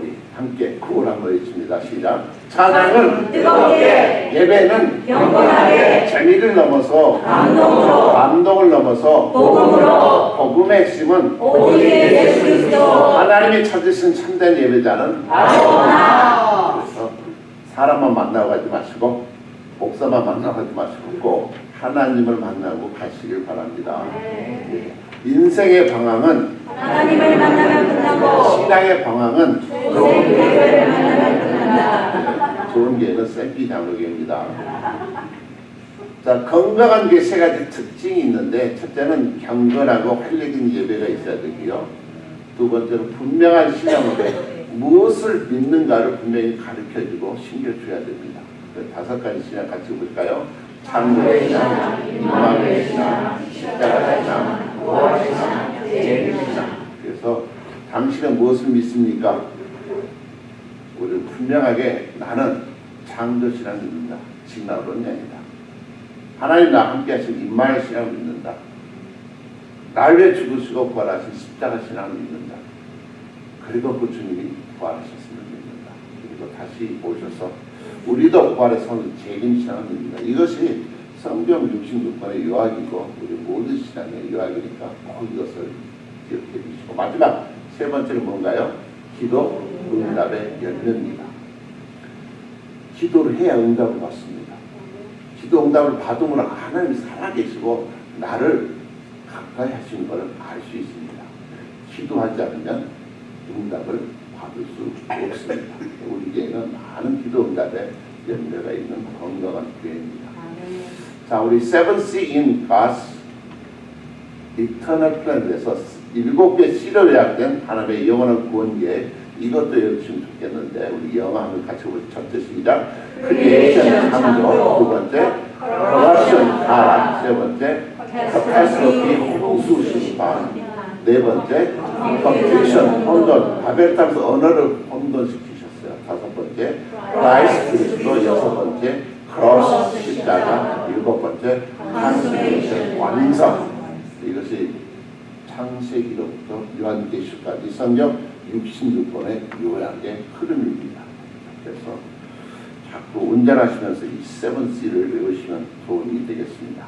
우리 함께 구호를 한번 외칩니다. 시작. 찬양은 뜨겁게, 예배는 경건하게, 재미를 넘어서 감동을 넘어서 복음의 핵심은 오직 예수 그리스도 하나님이 찾으신 참된 예배자는 나구나. 그래서 사람만 만나고 가지 마시고 목사만 만나고 가지 마시고 꼭 하나님을 만나고 가시길 바랍니다. 예. 인생의 방황은 하나님을 만나면 끝나고 신앙의 방황은 좋은 예배를 만나면 끝난다. 좋은 교회는 샘피 장로교입니다. 자, 건강한 교회 세 가지 특징이 있는데 첫째는 경건하고 활력인 예배가 있어야 되고요. 두 번째는 분명한 신앙으로 무엇을 믿는가를 분명히 가르쳐주고 신겨줘야 됩니다. 다섯 가지 신앙 같이 볼까요? 창조의 신앙, 임마누엘 신앙, 십자가 신앙, 부활의 신앙, 재림 신앙. 그래서 당신은 무엇을 믿습니까? 우리 분명하게 나는 창조 신앙을 믿는다. 진화론이 아니다. 하나님 나와 함께 하신 임마누엘 신앙을 믿는다. 날 위해 죽으시고 부활하신 십자가 신앙을 믿는다. 그리고 그 주님이 부활하셨음을 믿는다. 그리고 다시 오셔서 우리도 부활의 선을 재림 신앙을 믿는다. 이것이 성경 66권의 요약이고 우리 모든 신앙의 요약이니까 꼭 이것을 기억해 주시고 마지막 세 번째는 뭔가요? 기도 응답의 열매입니다. 기도를 해야 응답을 받습니다. 기도 응답을 받으면 하나님이 살아계시고 나를 가까이 하시는 것을 알 수 있습니다. 기도하지 않으면 응답을 받을 수 없습니다. 우리 교회는 많은 기도 응답의 열매가 있는 건강한 교회입니다. 자, 우리 7C in God's Eternal Plan에서 7개 C로 요약된 하나님의 영원한 구원 계획 이것도 읽으시면 좋겠는데 우리 영어 한번 같이 보시죠. 첫째 시작. 크리에이션 창조, 두 번째 corruption 타락, 세 번째 catastrophe 홍수 심판, 네 번째 confusion 혼돈, 바벨탑에서 언어를 혼돈시키셨어요. 다섯 번째 크라이스트 그리스도, 여섯 번째 크로스 십자가, 일곱 번째 컨스티튜션 완성. 이것이 창세기로부터 요한계시까지 성경 66권의 요약의 흐름입니다. 그래서 자꾸 운전하시면서 이 7C를 외우시면 도움이 되겠습니다.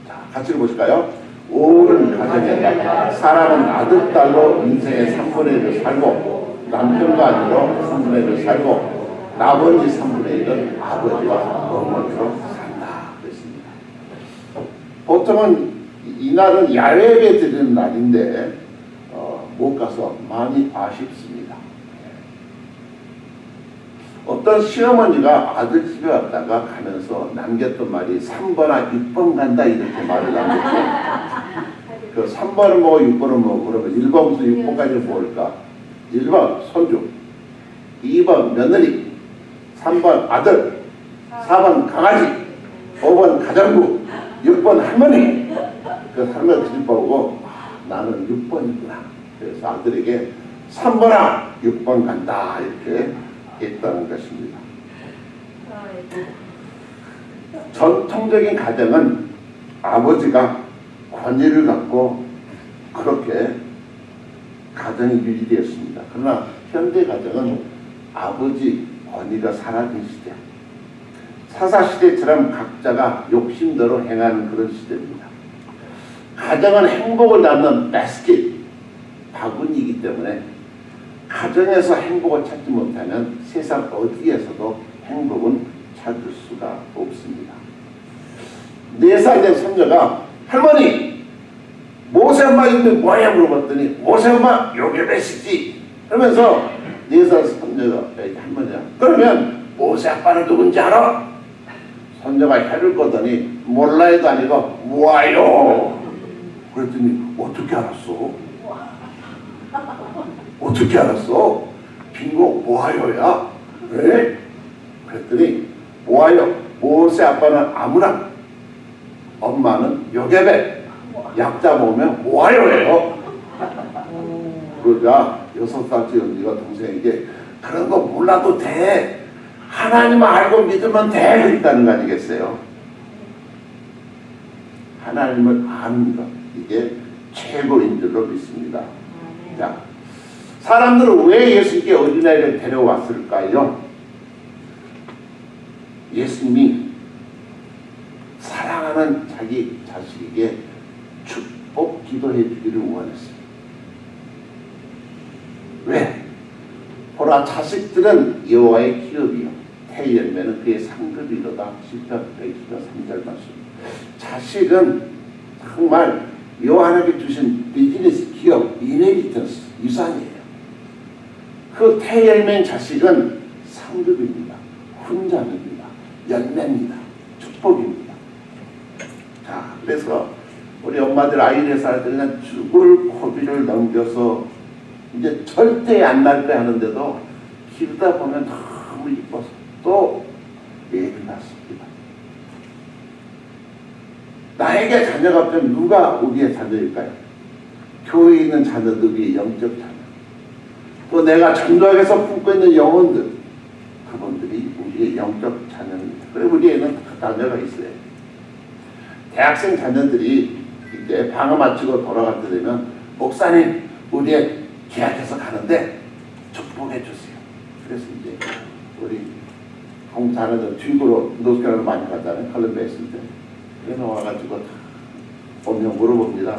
자, 같이 보실까요? 옳은 가정에다 사람은 아들, 딸로 인생의 3분의 1을 살고 남편과 아내로 3분의 1을 살고 나머지 3분의 1은 아버지와 어머니로 산다. 그랬습니다. 보통은 이날은 야외 예배 드리는 날인데 못 가서 많이 아쉽습니다. 어떤 시어머니가 아들 집에 왔다가 가면서 남겼던 말이 3번아 6번 간다 이렇게 말을 남겼고 그 3번은 뭐고 6번은 뭐고 그러면 1번부터 6번까지 뭘까? 1번 손주, 2번 며느리, 3번 아들, 4번 강아지, 5번 가장부, 6번 할머니. 그 할머니 집보고 나는 6번이구나. 그래서 아들에게 3번아 6번 간다 이렇게 했다는 것입니다. 전통적인 가정은 아버지가 권위를 갖고 그렇게 가정이 유지되었습니다. 그러나 현대 가정은 아버지 권위가 사라진 시대, 사사시대처럼 각자가 욕심대로 행하는 그런 시대입니다. 가정은 행복을 담는 바스켓, 바구니이기 때문에 가정에서 행복을 찾지 못하면 세상 어디에서도 행복은 찾을 수가 없습니다. 4살 된 손녀가 할머니 모세 엄마 이름이 뭐야 물어봤더니 모세 엄마 요괴배시지 그러면서 4살 손녀가 할머니야 그러면 모세 아빠는 누군지 알아? 손녀가 해를 거더니 몰라요도 아니고 뭐아요 그랬더니 어떻게 알았어? 어떻게 알았어? 빙고 뭐하여야? 왜? 그랬더니 뭐하여? 모세 아빠는 아무나 엄마는 요괴배 약자 보면 뭐하여예요? 그러자 6살짜리 언니가 동생에게 그런 거 몰라도 돼 하나님 알고 믿으면 돼 그랬다는 거 아니겠어요? 하나님을 아는 것 이게 최고인 줄로 믿습니다. 자, 사람들은 왜 예수님께 어린아이를 데려왔을까요? 예수님이 사랑하는 자기 자식에게 축복 기도해 주기를 원했어요. 왜? 보라, 자식들은 여호와의 기업이요 태 열매는 그의 상급이로다. 시편 110편 3절 말씀. 자식은 정말 여호와 하나님께 주신 비즈니스 기업, 이네리턴스, 유산이에요. 그 태 열매인 자식은 상급입니다. 훈장입니다. 열매입니다. 축복입니다. 자, 그래서 우리 엄마들 아이를 살 때 그냥 죽을 고비를 넘겨서 이제 절대 안 날 때 하는데도 키우다 보면 너무 이뻐서 또 애를 낳습니다. 나에게 자녀가 없으면 누가 우리의 자녀일까요? 교회에 있는 자녀들이 영적 자녀. 또 내가 전도학에서 품고 있는 영혼들, 그분들이 우리의 영적 자녀입니다. 그래 우리에는 자녀가 있어요. 대학생 자녀들이 이제 방학 마치고 돌아갈 때 되면 목사님 우리의 계약해서 가는데 축복해 주세요. 그래서 이제 우리 자녀들 중국으로 노스캐롤라이나 많이 가잖아요. 컬럼비아 있을 때. 그래서 와가지고 오면 물어봅니다.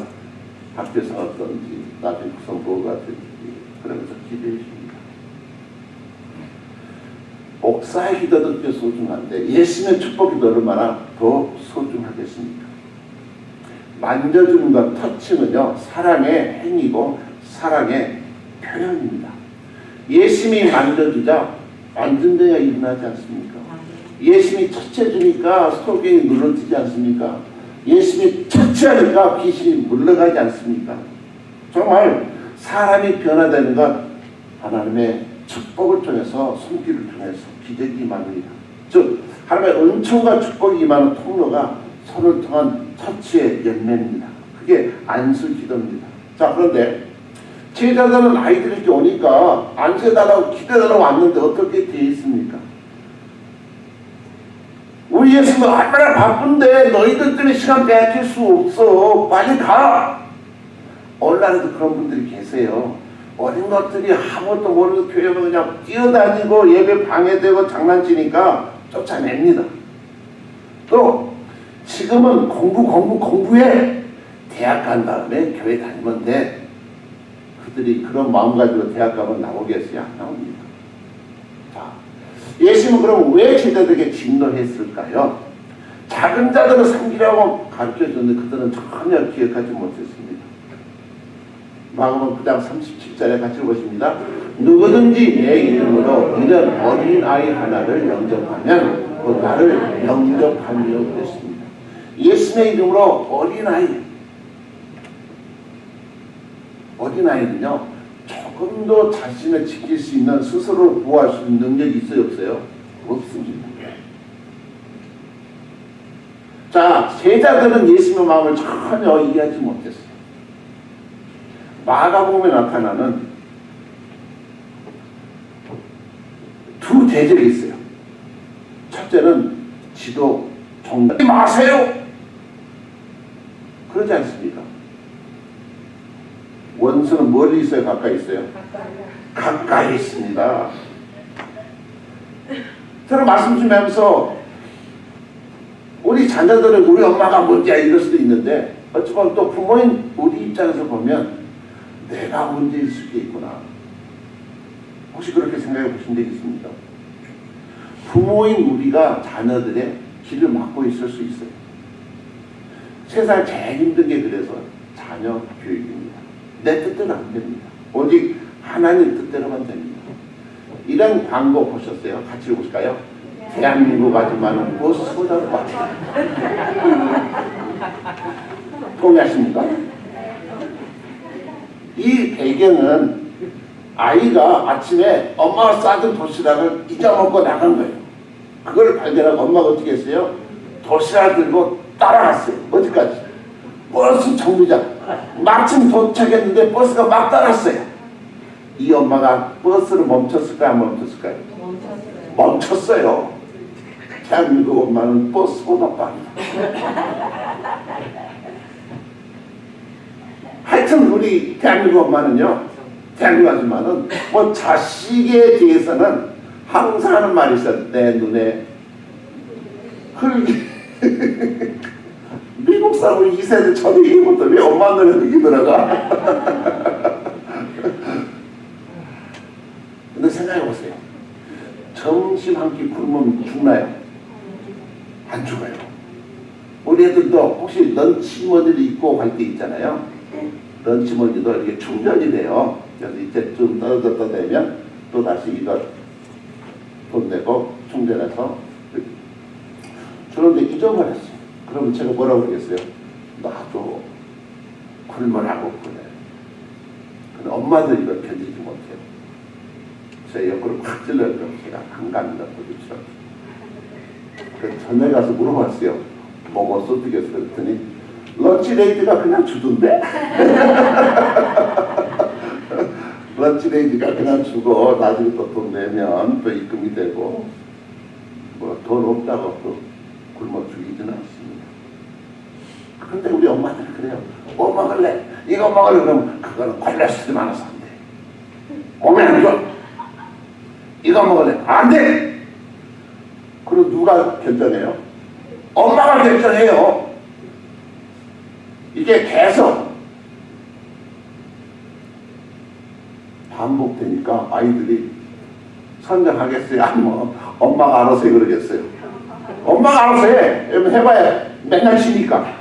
학교에서 어떤지, 나중에 구성 뭐가 될지. 그러면서 기도해 줍니다. 목사의 기도도 꽤 소중한데 예수님의 축복 기도 얼마나 더 소중하겠습니까? 만져주는 것, 터칭은요 사랑의 행위고 사랑의 표현입니다. 예수님이 만져주자 안전대가 일어나지 않습니까? 예수님이 터치해주니까 소경이 눌러지지 않습니까? 예수님이 터치하니까 귀신이 물러가지 않습니까? 정말 사람이 변화되는 건 하나님의 축복을 통해서, 손길을 통해서 기적이 임합니다. 즉 하나님의 은총과 축복이 임하는 통로가 서로를 통한 터치의 열매입니다. 그게 안수기도입니다. 자, 그런데 제자들은 아이들이 이렇게 오니까 안수해달라고 기도해달라고 왔는데 어떻게 되어 있습니까? 우리 예수님은 얼마나 바쁜데 너희들 때문에 시간 빼앗길 수 없어. 빨리 가. 오늘날에도 그런 분들이 계세요. 어린 것들이 아무것도 모르고 교회에 그냥 뛰어다니고 예배 방해되고 장난치니까 쫓아냅니다. 또 지금은 공부해. 대학 간 다음에 교회 다니면 돼. 그들이 그런 마음 가지고 대학 가면 나오겠어요? 안 나옵니다. 자, 예수님은 그럼 왜 제자들에게 진노했을까요? 작은 자들을 섬기라고 가르쳐줬는데 그들은 전혀 기억하지 못했습니다. 마가복음 9장 37절에 같이 보십니다. 누구든지 내 이름으로 이런 어린아이 하나를 영접하면 그 나를 영접하리라고 그랬습니다. 예수님의 이름으로 어린아이는요 조금도 자신을 지킬 수 있는, 스스로 보호할 수 있는 능력이 있어요 없어요? 없습니다. 자, 제자들은 예수님의 마음을 전혀 이해하지 못했어요. 마가복음에 나타나는 두 대적이 있어요. 첫째는 지도 정하지 마세요. 그러지 않습니까? 원수는 멀리 있어요? 가까이 있어요? 가까이 있습니다. 저는 말씀 좀 하면서 우리 자녀들은 우리 엄마가 문제야 이럴 수도 있는데 어찌 보면 또 부모인 우리 입장에서 보면 내가 문제일 수도 있구나. 혹시 그렇게 생각해 보신 적 있습니까? 부모인 우리가 자녀들의 길을 막고 있을 수 있어요. 세상 제일 힘든 게 그래서 자녀 교육입니다. 내 뜻대로 안 됩니다. 오직 하나님 뜻대로만 됩니다. 이런 광고 보셨어요? 같이 읽어볼까요? 대한민국 아줌마는 버스보다 빠르다. 동의하십니까? 이 배경은 아이가 아침에 엄마가 싸준 도시락을 잊어먹고 나간 거예요. 그걸 발견하고 엄마가 어떻게 했어요? 도시락을 들고 따라갔어요. 어디까지? 버스 정류장. 마침 도착했는데 버스가 막 따랐어요. 이 엄마가 버스를 멈췄을까요? 안 멈췄을까요? 멈췄어요. 대한민국 엄마는 버스보다 빠르다. 하여튼 우리 대한민국 엄마는요 대하지만은 뭐 자식에 대해서는 항상 하는 말이 있어요. 내 눈에 흙이 미국 사람 2세대 전 얘기부터 왜 엄마 눈에 흙이 들어가? 근데 생각해보세요. 점심 한 끼 굶으면 죽나요? 안 죽어요. 우리 애들도 혹시 런치머니를 입고 갈 때 있잖아요. 런치머니도 이렇게 충전이 돼요. 그래서 이제 좀 떨어졌다 되면 또 다시 이거 돈 내고 충전해서. 그런데 잊어버렸어요. 그러면 제가 뭐라고 그러겠어요? 나도 굶으라고 그래. 근데 엄마들 이걸 견디지 못해요. 제 옆구리 확 찔러요. 제가 안 갑니다. 도대체. 그래서 전에 가서 물어봤어요. 먹었어? 어떻게 했어? 그랬더니 런치레이드가 그냥 주던데? 런치레이드가 그냥 주고 나중에 또 돈 내면 또 입금이 되고 뭐 돈 없다고 또 굶어 죽이지는 않습니다. 근데 우리 엄마들은 그래요. 뭐 먹을래? 이거 먹을래? 그러면 그거는 콜레스테롤 많아서 안 돼. 몸에 안 좋아. 이거 먹을래? 안 돼! 그럼 누가 결정해요? 엄마가 결정해요. 이게 계속 반복되니까 아이들이 선정하겠어요? 아니면 엄마가 알아서 해 그러겠어요? 엄마가 알아서 해. 해봐야 맨날 쉬니까.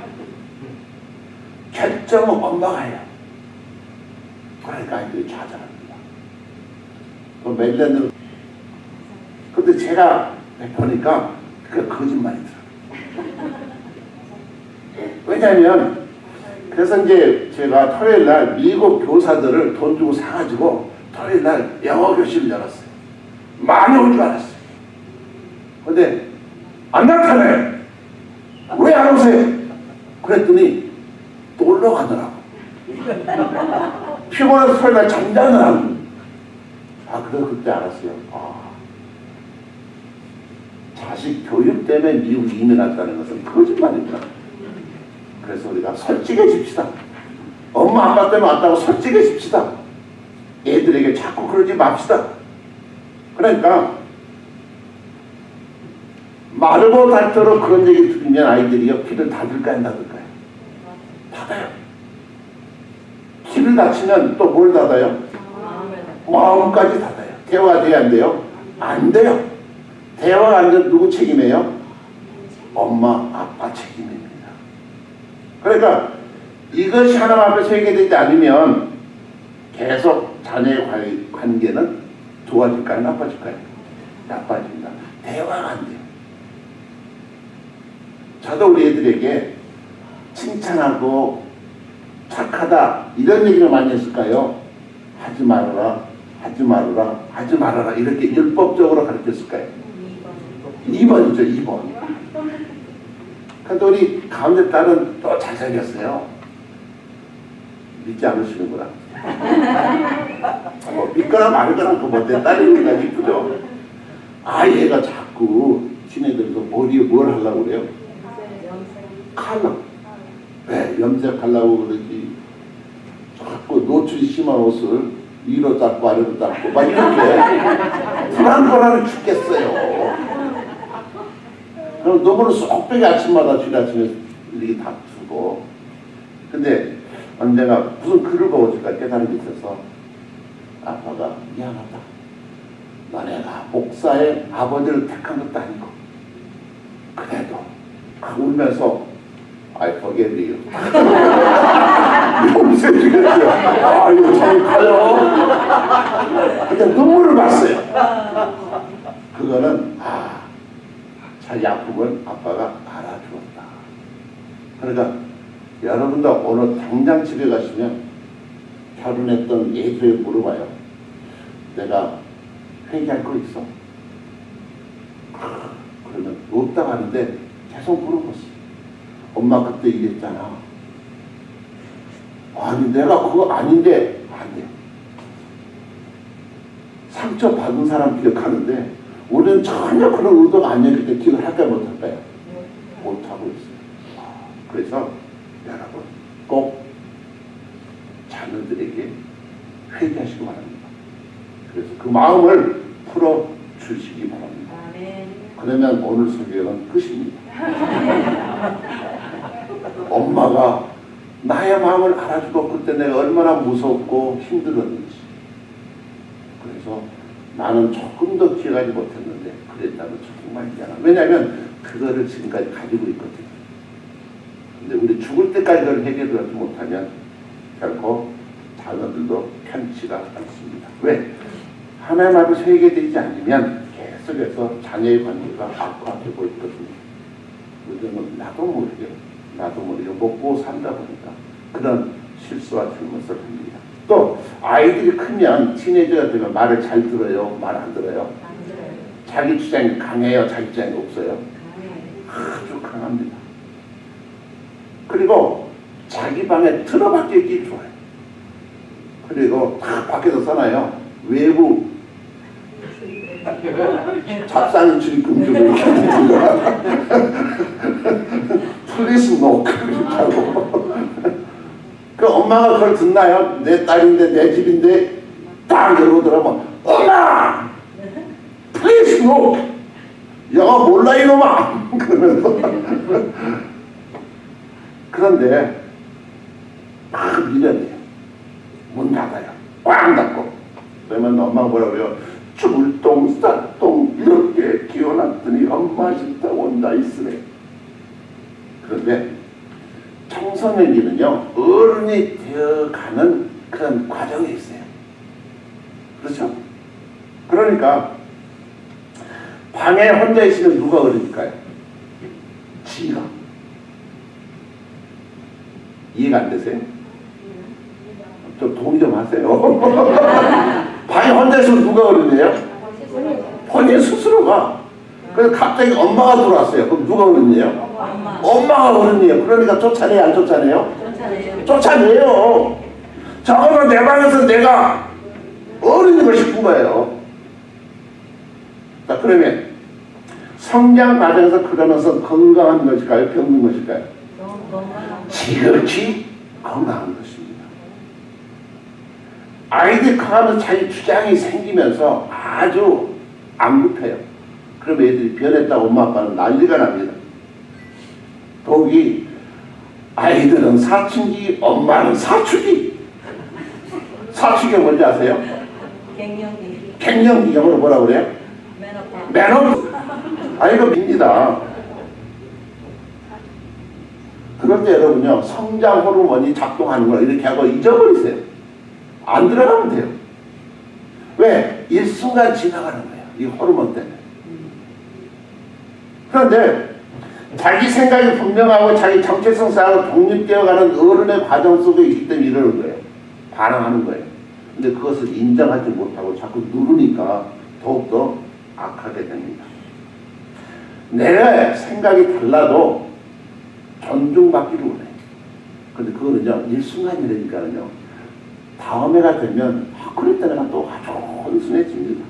결정은 엄마가 해요. 그러니까 아이들이 좌절합니다. 몇 년을. 근데 제가 보니까 그게 거짓말이더라고요. 왜냐하면 그래서 이제 제가 토요일날 미국 교사들을 돈 주고 사가지고 토요일날 영어 교실을 열었어요. 많이 올 줄 알았어요. 근데 안 나타나요. 왜 안 오세요? 그랬더니 놀러 가더라고. 피곤해서 토요일날 잠자는 하고. 그래서 그때 알았어요. 자식 교육 때문에 미국 이민했다는 것은 거짓말입니다. 그래서 우리가 솔직해집시다. 엄마 아빠 때문에 왔다고 솔직해집시다. 애들에게 자꾸 그러지 맙시다. 그러니까 마르고 닳도록 그런 얘기 들으면 아이들이 귀를 닫을까요? 안 닫을까요? 닫아요. 귀를 닫히면 또 뭘 닫아요? 마음까지 닫아요. 대화가 돼야 안 돼요? 안 돼요. 대화가 안 되면 누구 책임이에요? 엄마 아빠 책임입니다. 그러니까 이것이 하나님 앞에 설계되지 않으면 계속 자녀의 관계는 좋아질까요? 나빠질까요? 나빠집니다. 대화가 안 돼요. 저도 우리 애들에게 칭찬하고 착하다 이런 얘기를 많이 했을까요? 하지 말아라, 하지 말아라, 하지 말아라 이렇게 율법적으로 가르쳤을까요? 2번이죠. 2번. 근데 우리 가운데 딸은 또 잘생겼어요. 믿지 않으시는구나. 뭐 믿거나 말거나 내 딸이니까 이쁘죠. 얘가 자꾸 지네들도 머리에 뭘 하려고 그래요? 칼라. 왜 염색하려고 그러지? 자꾸 노출이 심한 옷을 위로 잡고 아래로 잡고 막 이렇게 불안불안해 죽겠어요. 그럼 너무나 쏙빼기 아침마다 주일 아침에 이렇게 다투고. 근데 언젠가 무슨 글을 보고 제가 깨달음이 있어서 아빠가 미안하다. 너네가 목사의 아버지를 택한 것도 아니고 그래도 울면서 I forgive you. 용서해 주겠어요. 이거 참 가요. 그때 눈물을 봤어요. 그거는 자기 아픔을 아빠가 알아주었다. 그러니까 여러분도 오늘 당장 집에 가시면 결혼했던 예수에 물어봐요. 내가 회개할 거 있어? 그러면 없다고 하는데 계속 물어봤어요. 엄마 그때 이랬잖아. 아니 내가 그거 아닌데 안 돼. 상처 받은 사람 기억하는데 우리는 전혀 그런 의도가 아니었기 때문에 기억을 할까요 못할까요? 못하고 있어요. 그래서 여러분 꼭 자녀들에게 회개하시기 바랍니다. 그래서 그 마음을 풀어주시기 바랍니다. 그러면 오늘 설교는 끝입니다. 엄마가 나의 마음을 알아주고 그때 내가 얼마나 무섭고 힘들었는지. 그래서 나는 조금 더 기억하지 못했는데 그랬다고 정말 미안하다. 왜냐하면 그거를 지금까지 가지고 있거든요. 근데 우리 죽을 때까지 그걸 해결하지 못하면 결코 자녀들도 편치가 않습니다. 왜? 하나님 앞에 회개되지 않으면 계속해서 자녀의 관계가 악화되고 있거든요. 요즘은 나도 모르게 먹고 산다 보니까 그런 실수와 잘못을 합니다. 또 아이들이 크면 티네이저가 되면 말을 잘 들어요? 말 안 들어요? 자기 주장이 강해요? 자기 주장이 없어요? 아주 강합니다. 그리고 자기 방에 틀어박혀 있기 좋아요. 그리고 다 밖에서 써놔요. 외부 잡상인 출입금지로 플리스 노 그렇게 하고 그 엄마가 그걸 듣나요? 내 딸인데 내 집인데 딱 열고 들어가면 엄마! 플리스 노! 영어 몰라 이놈아! 그러면서 그런데 막 미련해요. 문 닫아요. 꽝 닫고 그러면 엄마가 뭐라고 그래요? 줄똥 쌀똥 이렇게 기어놨더니 엄마 진짜 온다 있으래. 그런데 청소년기는요 어른이 되어가는 그런 과정이 있어요. 그렇죠? 그러니까 방에 혼자 있으면 누가 어른일까요? 지가. 이해가 안 되세요? 좀 동의 좀 하세요. 방에 혼자 있으면 누가 어른이에요? 본인 스스로가. 그래서 갑자기 엄마가 들어왔어요. 그럼 누가 어른이에요? 엄마가 어른이에요. 그러니까 쫓아내요, 안 쫓아내요? 쫓아내요. 적어도 내 방에서 내가 어른이고 싶은 거예요. 자, 그러면 성장 과정에서 그러면서 건강한 것일까요? 병든 것일까요? 지극히 건강한 것입니다. 아이들이 커가면서 자기 주장이 생기면서 아주 안 급해요. 그럼 애들이 변했다고 엄마 아빠는 난리가 납니다. 독이 아이들은 사춘기, 엄마는 사춘기. 사춘기가 뭔지 아세요? 갱년기. 영어로 뭐라 그래요? 메노파우스. 이거 밉니다. 그럴 때 여러분요 성장 호르몬이 작동하는 걸 이렇게 하고 잊어버리세요. 안 들어가면 돼요. 왜? 일순간 지나가는 거예요. 이 호르몬 때문에. 그런데 자기 생각이 분명하고 자기 정체성 쌓아서 독립되어가는 어른의 과정 속에 있기 때문에 이러는 거예요. 반항하는 거예요. 근데 그것을 인정하지 못하고 자꾸 누르니까 더욱더 악하게 됩니다. 내가 생각이 달라도 존중받기를 원해. 근데 그거는요 일순간이라니까요 다음해가 되면 그럴 때가 또 아주 온순해집니다.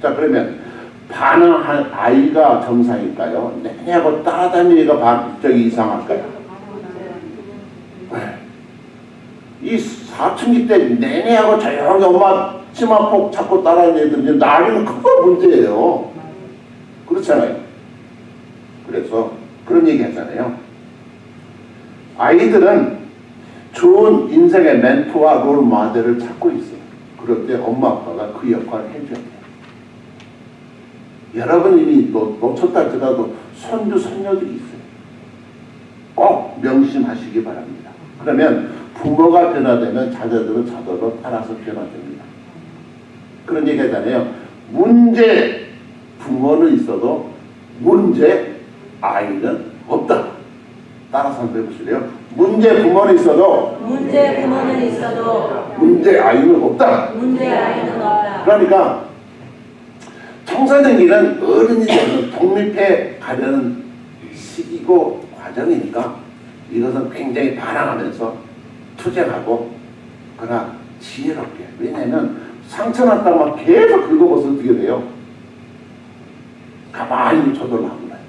자, 그러면 반응한 아이가 정상일까요? 내내하고 따라다니는 애가 저기 이상할까요? 네. 이 사춘기 때 내내하고 조용히 엄마 치마폭 잡고 따라다니는 애들은 나중에 그거 문제예요. 그렇잖아요. 그래서 그런 얘기 하잖아요. 아이들은 좋은 인생의 멘토와 롤 모델을 찾고 있어요. 그럴 때 엄마 아빠가 그 역할을 해줘야 돼요. 여러분 이미 놓쳤다 할지라도 손주 손녀들이 있어요. 꼭 명심하시기 바랍니다. 그러면 부모가 변화되면 자녀들은 저절로 따라서 변화됩니다. 그런 얘기 하잖아요. 문제 부모는 있어도 문제 아이는 없다. 따라서 한번 해보실래요? 문제 부모는 있어도 문제 아이는 없다. 그러니까 청소년기는 어른이 되면 독립해 가려는 시기고 과정이니까 이것은 굉장히 반항하면서 투쟁하고 그러나 지혜롭게. 왜냐하면 상처났다고 막 계속 긁어봐서 어떻게 돼요? 가만히 저절로 하고 나요.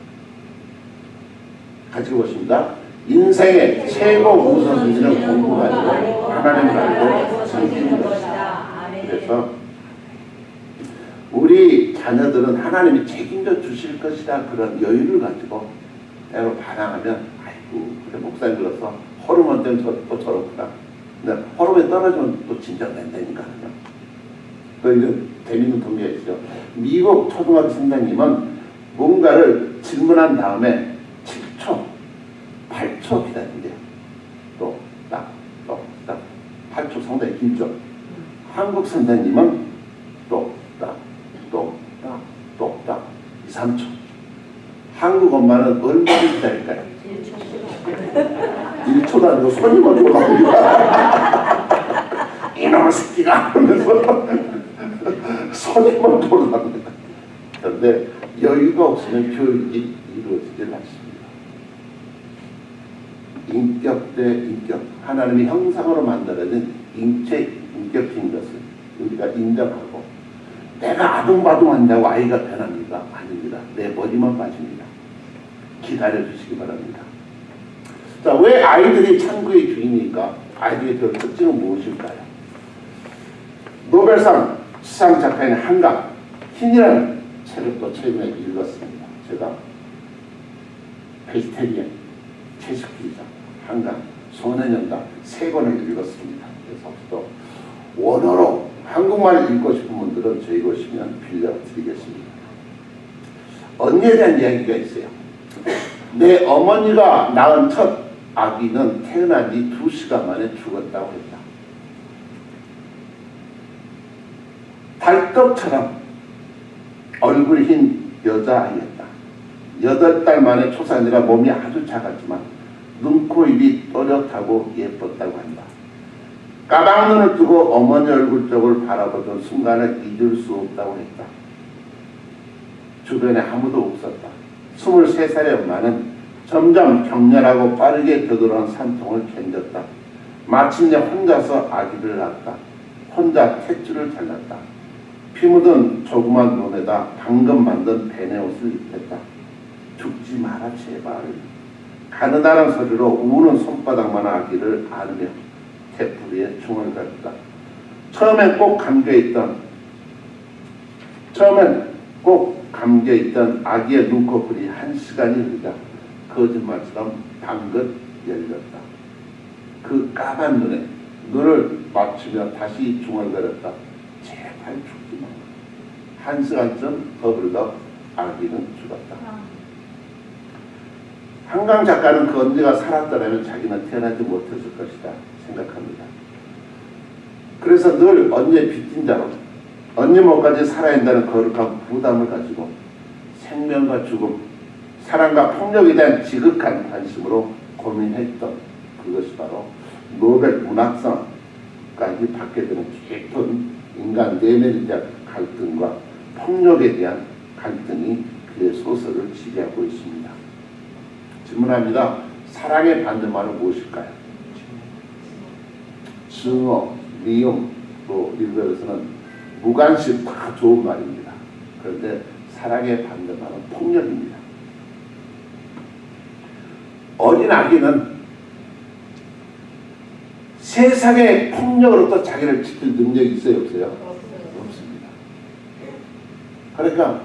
같이 보십니다. 인생의 최고 우선순위는 공부가 아니고 하나님을 알고 섬기는 것이다. 앞에서 우리 자녀들은 하나님이 책임져 주실 것이다 그런 여유를 가지고 때로 반항하면 아이고 그래 목사님 그래서 호르몬 때문에 또 저렇구나. 근데 호르몬이 떨어지면 또 진정된다니까요. 이런 재밌는 통계가 있죠. 미국 초등학교 선생님은 뭔가를 질문한 다음에 7초, 8초 기다린대요. 또 딱, 8초 상당히 길죠. 한국 선생님은 또 딱, 또 딱, 또 딱, 2, 3초. 한국 엄마는 얼마나 기다릴까요? 1초도 아니고 손님을 돌아옵니다. 이놈의 새끼가 하면서 손님을 돌아옵니다. 그런데 여유가 없으면 교육이 이루어지질 않습니다. 인격 대 인격, 하나님의 형상으로 만들어진 인격인 것을 우리가 인정하고 내가 아둥바둥한다고 아이가 변합니까? 아닙니다. 내 머리만 빠집니다. 기다려주시기 바랍니다. 자, 왜 아이들이 창구의 주인이니까 아이들의 별 특징은 무엇일까요? 노벨상 수상 작가인 한강 흰이라는 책을 또 최근에 읽었습니다. 제가 베지테리언 채식주의자 한강 소년연가 3권을 읽었습니다. 그래서 또 원어로 한국말을 읽고 싶은 분들은 저희 오시면 빌려드리겠습니다. 언니에 대한 이야기가 있어요. 내 어머니가 낳은 첫 아기는 태어난 지 2시간 만에 죽었다고 했다. 달떡처럼 얼굴 흰 여자아이였다. 8달 만에 초산이라 몸이 아주 작았지만 눈, 코, 입이 또렷하고 예뻤다고 한다. 까방눈을 뜨고 어머니 얼굴 쪽을 바라보던 순간을 잊을 수 없다고 했다. 주변에 아무도 없었다. 23살의 엄마는 점점 격렬하고 빠르게 겨들어온 산통을 견뎠다. 마침내 혼자서 아기를 낳았다. 혼자 탯줄을 잘랐다. 피 묻은 조그만 몸에다 방금 만든 베네 옷을 입혔다. 죽지 마라 제발. 가느다란 소리로 우는 손바닥만 아기를 안으며 태풀이에 총을 갈았다. 처음엔 꼭 감겨있던 아기의 눈꺼풀이 1시간이 흐르자 거짓말처럼 방긋 열렸다. 그 까만 눈에 눈을 맞추며 다시 중얼거렸다. 제발 죽지 마. 1시간쯤 더 흘러 아기는 죽었다. 한강 작가는 그 언니가 살았더라면 자기는 태어나지 못했을 것이다 생각합니다. 그래서 늘 언니의 빚진 자로 언니 몸까지 살아야 한다는 거룩한 부담을 가지고 생명과 죽음, 사랑과 폭력에 대한 지극한 관심으로 고민했던 그것이 바로 노벨 문학상까지 받게 되는 깊은 인간 내면에 대한 갈등과 폭력에 대한 갈등이 그의 소설을 지배하고 있습니다. 질문합니다. 사랑의 반대말은 무엇일까요? 증오, 미움, 또 일본에서는 무관심 다 좋은 말입니다. 그런데 사랑의 반대말은 폭력입니다. 어린 아기는 세상의 폭력으로부터 자기를 지킬 능력이 있어요? 없어요? 없습니다. 그러니까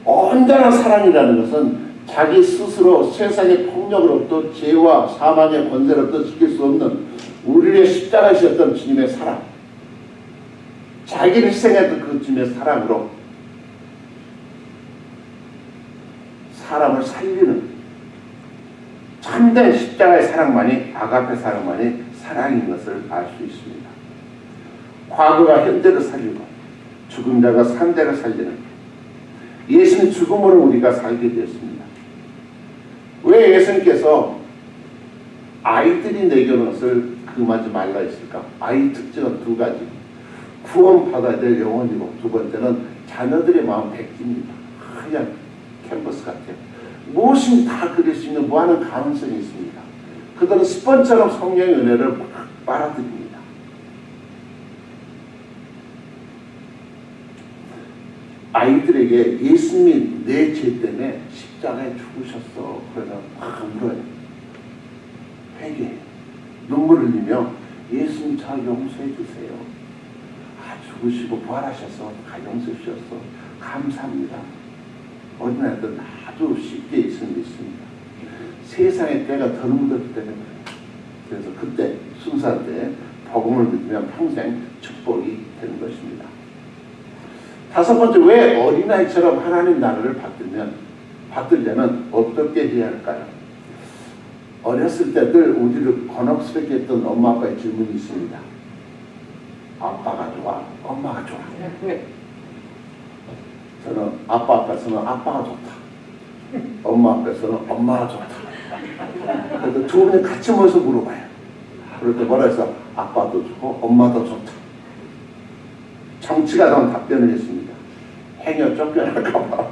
온전한 사랑이라는 것은 자기 스스로 세상의 폭력으로부터 죄와 사망의 권세로부터 지킬 수 없는 우리의 십자가이셨던 주님의 사랑, 자기를 희생했던 그 주님의 사랑으로 사람을 살리는 참된 십자가의 사랑만이, 아가페 사랑만이 사랑인 것을 알 수 있습니다. 과거가 현재를 살리고 죽은 자가 산 자를 살리는 예수님 죽음으로 우리가 살게 되었습니다. 왜 예수님께서 아이들이 내게오는 것을 금하지 말라 했을까? 아이 특징은 2가지. 구원받아야 될 영혼이고, 2번째는 자녀들의 마음 백지입니다. 하얀 캔버스 같아요. 무엇이 다 그릴 수 있는 무한한 가능성이 있습니다. 그들은 스펀지처럼 성령의 은혜를 막 빨아들입니다. 아이들에게 예수님이 내 죄 때문에 십자가에 죽으셨어. 그러면 막 울어요. 회개해요. 눈물을 흘리며 예수님 저 용서해 주세요. 아주 죽으시고 부활하셔서 가정 쓰셔서 감사합니다. 어린아이들 아주 쉽게 있을 수 있습니다. 세상의 때가 덜 묻었기 때문에 그래서 그때 순수할 때 복음을 믿으면 평생 축복이 되는 것입니다. 다섯 번째, 왜 어린아이처럼 하나님 나라를 받들려면 어떻게 해야 할까요? 어렸을 때 늘 우리를 곤혹스럽게 했던 엄마 아빠의 질문이 있습니다. 아빠가 좋아? 엄마가 좋아? 저는 아빠 앞에서는 아빠가 좋다. 엄마 앞에서는 엄마가 좋다. 그래서 두 분이 같이 모여서 물어봐요. 그럴 때 뭐라 해서 아빠도 좋고 엄마도 좋다. 정치가당 답변을 했습니다. 행여 쫓겨날까봐.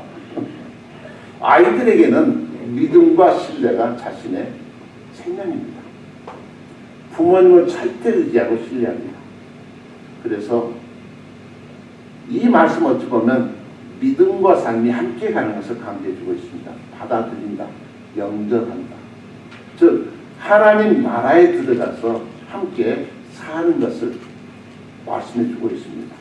아이들에게는 믿음과 신뢰가 자신의 생명입니다. 부모님을 절대 의지하고 신뢰합니다. 그래서 이 말씀 어찌 보면 믿음과 삶이 함께 가는 것을 강조해주고 있습니다. 받아들인다, 영접한다. 즉 하나님 나라에 들어가서 함께 사는 것을 말씀해주고 있습니다.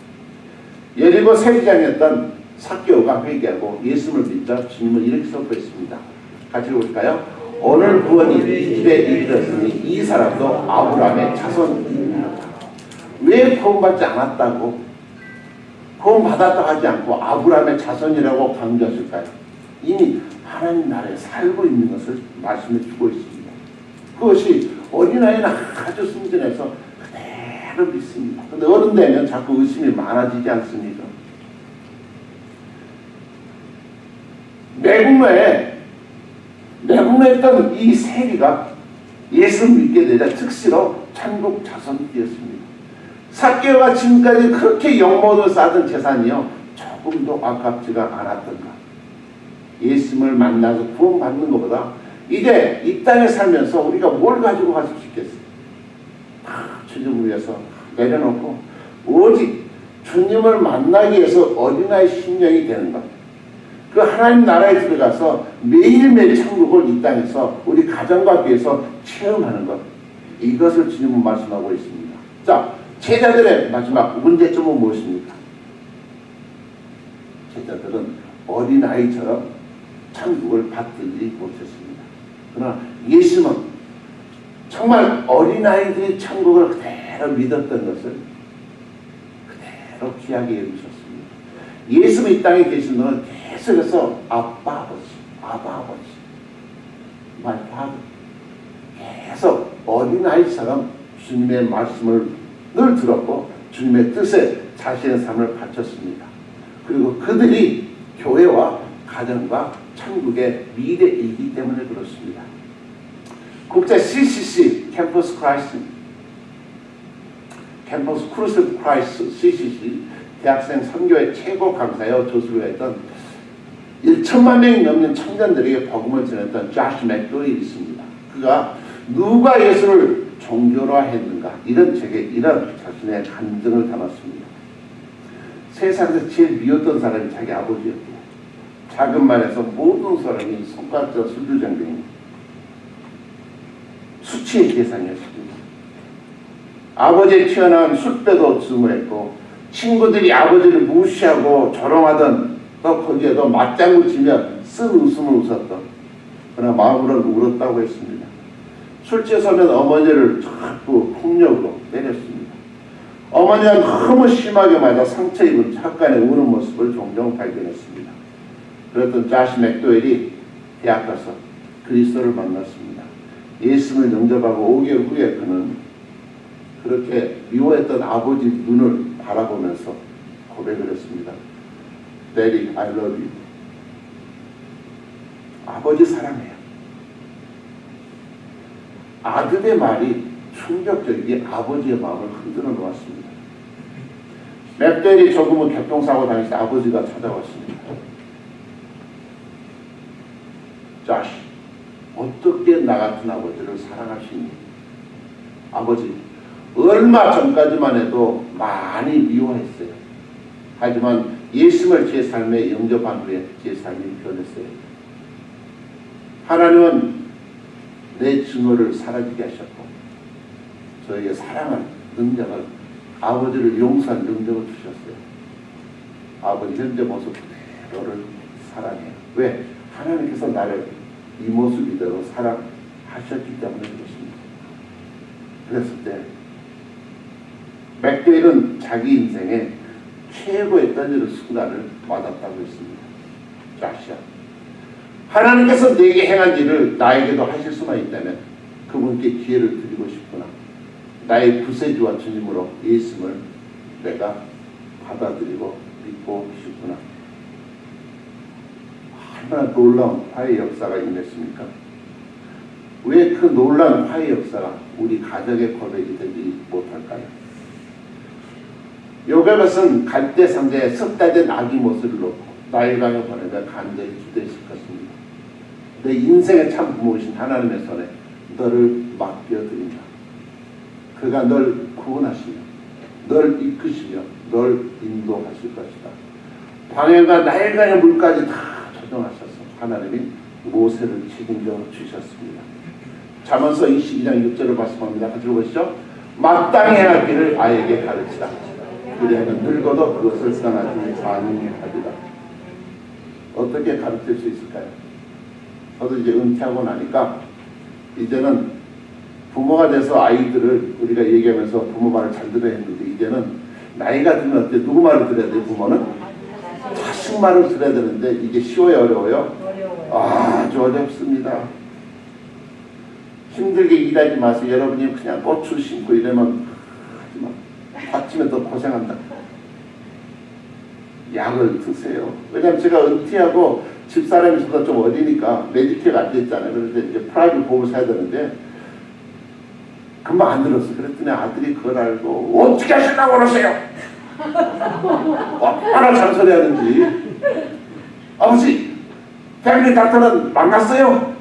예리고 세리장이었던 삭개오가 회개하고 예수를 믿자 주님을 이렇게 선포했습니다. 같이 볼까요? 오늘 구원이 이 집에 이르렀으니 이 사람도 아브라함의 자손이니라. 왜 구원받지 않았다고? 구원받았다고 하지 않고 아브라함의 자손이라고 강조했을까요? 이미 하나님 나라에 살고 있는 것을 말씀해 주고 있습니다. 그것이 어린아이는 아주 순전해서 그대로 믿습니다. 그런데 어른 되면 자꾸 의심이 많아지지 않습니까? 매국노에 있던 이 세리가 예수 믿게 되자 즉시로 천국 자손이 되었습니다. 삭개오가 지금까지 그렇게 영모도 쌓던 재산이요 조금도 아깝지가 않았던가. 예수를 만나서 구원받는 것보다 이제 이 땅에 살면서 우리가 뭘 가지고 갈 수 있겠어요? 다 주님을 위해서 내려놓고 오직 주님을 만나기 위해서 어린아이 심령이 되는 것. 그 하나님 나라에 들어가서 매일매일 천국을 이 땅에서 우리 가정과 교회에서 체험하는 것. 이것을 주님은 말씀하고 있습니다. 자, 제자들의 마지막 문제점은 무엇입니까? 제자들은 어린아이처럼 천국을 받들지 못했습니다. 그러나 예수는 정말 어린아이들이 천국을 그대로 믿었던 것을 그대로 귀하게 여기셨습니다. 예수는 이 땅에 계신 동안 계속해서 아빠 아버지, 아바 아버지, my father 계속 어린아이처럼 주님의 말씀을 늘 들었고 주님의 뜻에 자신의 삶을 바쳤습니다. 그리고 그들이 교회와 가정과 천국의 미래이기 때문에 그렇습니다. 국제 CCC 캠퍼스 크루스 크라이스트 CCC 대학생 선교의 최고 강사여 조수가 했던 1천만 명이 넘는 청년들에게 복음을 전했던 자시 맥도일이 있습니다. 그가 누가 예수를 종교화했는가 이런 책에 이런 자신의 간증을 담았습니다. 세상에서 제일 미웠던 사람이 자기 아버지였고 작은 말에서 모든 사람이 손가락질 술주정뱅이 수치의 대상이었습니다. 아버지의 튀어나온 숫배도 증오했고 친구들이 아버지를 무시하고 조롱하던 또 거기에도 맞장구 치며 쓴 웃음을 웃었던 그러나 마음으로는 울었다고 했습니다. 술 취해서는 어머니를 자꾸 폭력으로 때렸습니다. 어머니가 너무 심하게 맞아 상처 입은 착간에 우는 모습을 종종 발견했습니다. 그랬던 자시 맥도웰이 대학 가서 그리스도를 만났습니다. 예수를 영접하고 5개월 후에 그는 그렇게 미워했던 아버지 눈을 바라보면서 고백을 했습니다. Daddy, I love you. 아버지 사랑해요. 아들의 말이 충격적이게 아버지의 마음을 흔들어 놓았습니다. 맥도웰이 조금은 교통사고 당시 아버지가 찾아왔습니다. 자시, 어떻게 나 같은 아버지를 사랑하시니? 아버지, 얼마 전까지만 해도 많이 미워했어요. 하지만 예수를 제 삶에 영접한 후에 제 삶이 변했어요. 하나님은 내 증오를 사라지게 하셨고 저에게 사랑을 능력을 아버지를 용서한 능력을 주셨어요. 아버지 현재 모습 그대로를 사랑해요. 왜? 하나님께서 나를 이 모습 이대로 사랑하셨기 때문에 그렇습니다. 그랬을 때 맥데일은 자기 인생에 최고의 던지는 순간을 받았다고 했습니다. 자시아, 하나님께서 내게 행한 일을 나에게도 하실 수만 있다면 그분께 기회를 드리고 싶구나. 나의 구세주와 주님으로 예수님을 내가 받아들이고 믿고 싶구나. 얼마나 놀라운 화해 역사가 임했습니까? 왜 그 놀라운 화해 역사가 우리 가정의 고백이 되지 못할까요? 요셉은 갈대 상자에 석 달 된 아기 모습을 놓고 나일강에 보내며 간절히 기도했을 것입니다. 내 인생의 참 부모이신 하나님의 손에 너를 맡겨드린다. 그가 널 구원하시며 널 이끄시며 널 인도하실 것이다. 광야가 나일강의 물까지 다 조정하셔서 하나님이 모세를 책임져 주셨습니다. 잠언서 22장 6절을 말씀합니다. 같이 읽어보시죠. 마땅히 행할 길을 아이에게 가르치라. 그리하면 늙어도 그것을 떠나지 아니하리라. 어떻게 가르칠 수 있을까요? 저도 이제 은퇴하고 나니까 이제는 부모가 돼서 아이들을 우리가 얘기하면서 부모 말을 잘 들어야 했는데 이제는 나이가 들면 어때? 누구 말을 들어야 돼요? 부모는? 자식 말을 들어야 되는데 이게 쉬워요? 어려워요? 아주 어렵습니다. 힘들게 일하지 마세요. 여러분이 그냥 고추 심고 이러면 하지마. 다치면 더 고생한다. 약을 드세요. 왜냐면 제가 은퇴하고 집사람이보다 좀 어리니까 메디케어가 안 됐잖아요. 그래서 이제 프라이빗 보험을 사야 되는데 금방 안 들었어. 그랬더니 아들이 그걸 알고 어떻게 하시려고 그러세요? 얼마나 잔소리하는지. 아버지, 패밀리 닥터는 만났어요?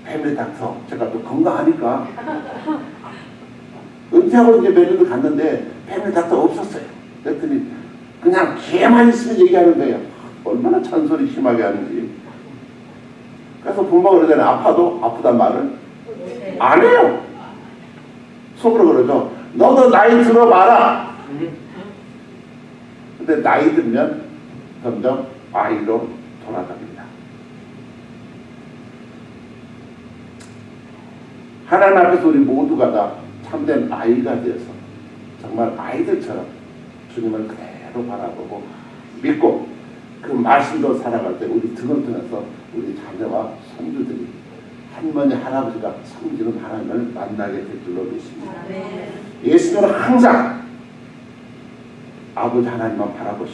패밀리 닥터 제가 또 건강하니까 은퇴하고 이제 메리도 갔는데 패밀리 닥터 없었어요. 그랬더니 그냥 걔만 있으면 얘기하는 거예요. 얼마나 잔소리 심하게 하는지. 그래서 부모가 그러잖아요. 아파도 아프단 말을 안 해요. 속으로 그러죠. 너도 나이 들어봐라. 근데 나이 들면 점점 아이로 돌아갑니다. 하나님 앞에서 우리 모두가 다 참된 아이가 되어서 정말 아이들처럼 주님을 그대로 바라보고 믿고 그 말씀도 살아갈 때 우리 등을 통해서 우리 자녀와 손주들이 할머니 할아버지가 섬기는 하나님을 만나게 될 줄로 믿습니다. 예수님은 항상 아버지 하나님만 바라보시고